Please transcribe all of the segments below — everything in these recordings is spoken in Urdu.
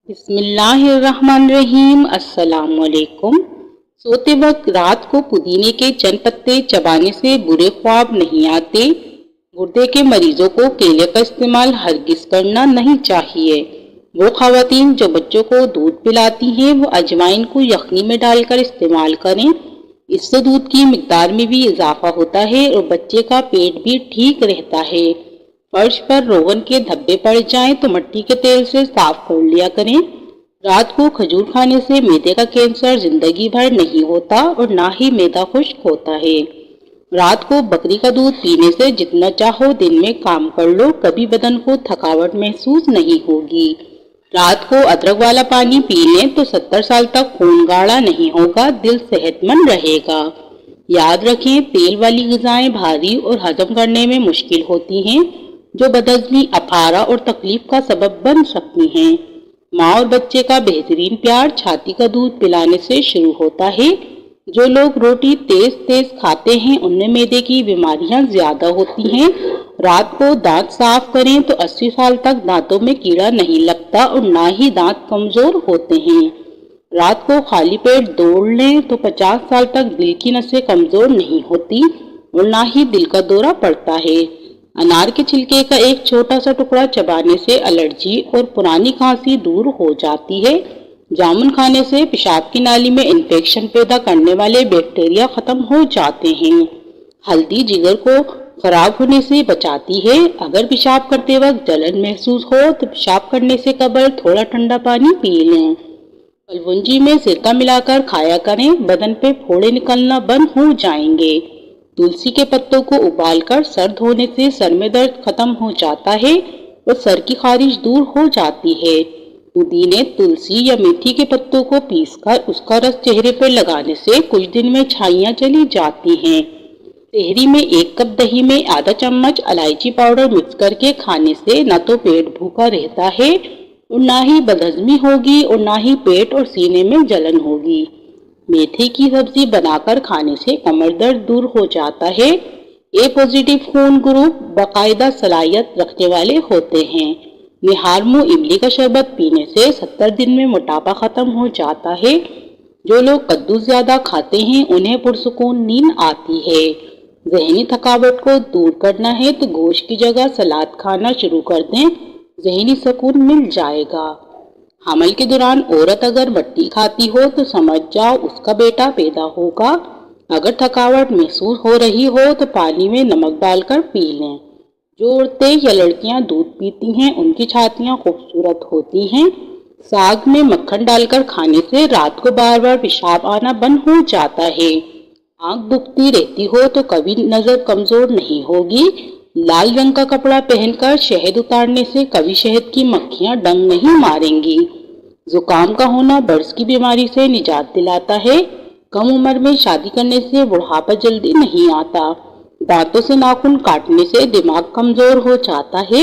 بسم اللہ الرحمن الرحیم۔ السلام علیکم۔ سوتے وقت رات کو پودینے کے چند پتے چبانے سے برے خواب نہیں آتے۔ گردے کے مریضوں کو کیلے کا استعمال ہرگز کرنا نہیں چاہیے۔ وہ خواتین جو بچوں کو دودھ پلاتی ہیں وہ اجوائن کو یخنی میں ڈال کر استعمال کریں۔ اس سے دودھ کی مقدار میں بھی اضافہ ہوتا ہے اور بچے کا پیٹ بھی ٹھیک رہتا ہے۔ فرش پر روغن کے دھبے پڑ جائیں تو مٹی کے تیل سے صاف کر لیا کریں۔ رات کو کھجور کھانے سے معدے کا کینسر زندگی بھر نہیں ہوتا اور نہ ہی معدہ خشک ہوتا ہے۔ رات کو بکری کا دودھ پینے سے جتنا چاہو دن میں کام کر لو، کبھی بدن کو تھکاوٹ محسوس نہیں ہوگی۔ رات کو ادرک والا پانی پی لیں تو 70 سال تک خون گاڑھا نہیں ہوگا، دل صحت مند رہے گا۔ یاد رکھیں، تیل والی غذائیں بھاری اور ہضم کرنے میں مشکل ہوتی ہیں، جو بدہضمی، اپارہ اور تکلیف کا سبب بن سکتی ہیں۔ ماں اور بچے کا بہترین پیار چھاتی کا دودھ پلانے سے شروع ہوتا ہے۔ جو لوگ روٹی تیز تیز کھاتے ہیں ان میں معدے کی بیماریاں زیادہ ہوتی ہیں۔ رات کو دانت صاف کریں تو 80 سال تک دانتوں میں کیڑا نہیں لگتا اور نہ ہی دانت کمزور ہوتے ہیں۔ رات کو خالی پیٹ دوڑ لیں تو 50 سال تک دل کی نسیں کمزور نہیں ہوتی اور نہ ہی دل کا دورہ پڑتا ہے۔ انار کے چھلکے کا ایک چھوٹا سا ٹکڑا چبانے سے الرجی اور پرانی کھانسی دور ہو جاتی ہے۔ جامن کھانے سے پیشاب کی نالی میں انفیکشن پیدا کرنے والے بیکٹیریا ختم ہو جاتے ہیں۔ ہلدی جگر کو خراب ہونے سے بچاتی ہے۔ اگر پیشاب کرتے وقت جلن محسوس ہو تو پیشاب کرنے سے قبل تھوڑا ٹھنڈا پانی پی لیں۔ کلونجی میں سرکہ ملا کر کھایا کریں، بدن پہ پھوڑے نکلنا بند ہو جائیں گے۔ تلسی کے پتوں کو ابال کر سر دھونے سے سر میں درد ختم ہو جاتا ہے اور سر کی خارش دور ہو جاتی ہے۔ پودینے، تلسی یا میتھی کے پتوں کو پیس کر اس کا رس چہرے پر لگانے سے کچھ دن میں چھائیاں چلی جاتی ہیں۔ تہری میں 1 کپ دہی میں آدھا چمچ الائچی پاؤڈر مکس کر کے کھانے سے نہ تو پیٹ بھوکا رہتا ہے اور نہ ہی بدہضمی ہوگی اور نہ ہی پیٹ اور سینے میں جلن ہوگی۔ میتھی کی سبزی بنا کر کھانے سے کمر درد دور ہو جاتا ہے۔ اے پازیٹیو خون گروپ باقاعدہ صلاحیت رکھنے والے ہوتے ہیں۔ نہار منہ املی کا شربت پینے سے 70 دن میں موٹاپا ختم ہو جاتا ہے۔ جو لوگ کدو زیادہ کھاتے ہیں انہیں پرسکون نیند آتی ہے۔ ذہنی تھکاوٹ کو دور کرنا ہے تو گوشت کی جگہ سلاد کھانا شروع کر دیں، ذہنی سکون مل جائے گا۔ حمل کے دوران عورت اگر مٹی کھاتی ہو تو سمجھ جاؤ اس کا بیٹا پیدا ہوگا۔ اگر تھکاوٹ محسوس ہو رہی ہو تو پانی میں نمک ڈال کر پی لیں۔ جو عورتیں یا لڑکیاں دودھ پیتی ہیں ان کی چھاتیاں خوبصورت ہوتی ہیں۔ ساگ میں مکھن ڈال کر کھانے سے رات کو بار بار پیشاب آنا بند ہو جاتا ہے۔ آنکھ دکھتی رہتی ہو تو کبھی نظر کمزور نہیں ہوگی۔ لال رنگ کا کپڑا پہن کر شہد اتارنے سے کبھی شہد کی مکھیاں ڈنگ نہیں ماریں گی۔ زکام کا ہونا برس کی بیماری سے نجات دلاتا ہے۔ کم عمر میں شادی کرنے سے بڑھاپا جلدی نہیں آتا۔ دانتوں سے ناخن کاٹنے سے دماغ کمزور ہو جاتا ہے۔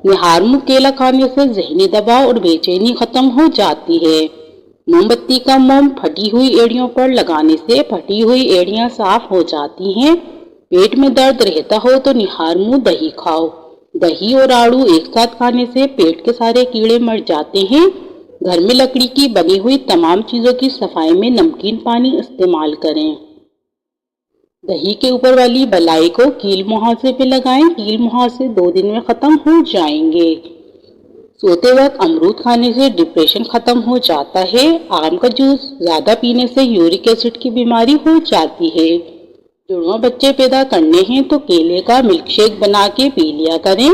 نہار منہ کیلا کھانے سے ذہنی دباؤ اور بے چینی ختم ہو جاتی ہے۔ موم بتی کا موم پھٹی ہوئی ایڑیوں پر لگانے سے پھٹی ہوئی ایڑیاں صاف ہو جاتی ہیں۔ پیٹ میں درد رہتا ہو تو نہار منہ دہی کھاؤ۔ دہی اور آڑو ایک ساتھ کھانے سے پیٹ کے سارے کیڑے مر جاتے ہیں۔ گھر میں لکڑی کی بنی ہوئی تمام چیزوں کی صفائی میں نمکین پانی استعمال کریں۔ دہی کے اوپر والی بلائی کو کیل مہاسے پہ لگائیں، کیل مہاسے 2 دن میں ختم ہو جائیں گے۔ سوتے وقت امرود کھانے سے ڈپریشن ختم ہو جاتا ہے۔ آم کا جوس زیادہ پینے سے یورک ایسڈ کی بیماری ہو جاتی ہے۔ جڑواں بچے پیدا کرنے ہیں تو کیلے کا ملک شیک بنا کے پی لیا کریں۔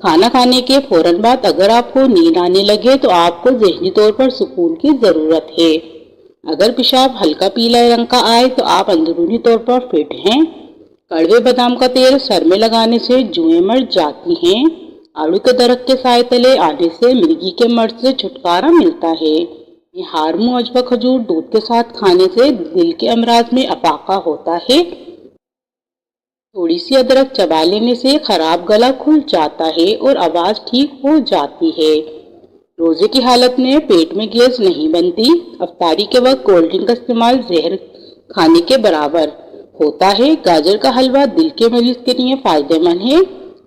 کھانا کھانے کے فوراً بعد اگر آپ کو نیند آنے لگے تو آپ کو ذہنی طور پر سکون کی ضرورت ہے۔ اگر پیشاب ہلکا پیلا رنگ کا آئے تو آپ اندرونی طور پر فٹ ہیں۔ کڑوے بادام کا تیل سر میں لگانے سے جوئیں مر جاتی ہیں۔ آڑو کے درخت کے سائے تلے آنے سے مرگی کے مرض سے چھٹکارا ملتا ہے۔ نہار منہ اجوا کھجور دودھ کے ساتھ کھانے سے دل کے امراض میں افاقہ ہوتا ہے۔ تھوڑی سی ادرک چبا لینے سے خراب گلا کھل جاتا ہے اور آواز ٹھیک ہو جاتی ہے۔ روزے کی حالت میں پیٹ میں گیس نہیں بنتی۔ افطاری کے وقت کولڈ ڈرنک کا استعمال زہر کھانے کے برابر ہوتا ہے۔ گاجر کا حلوہ دل کے مریض کے لیے فائدہ مند ہے۔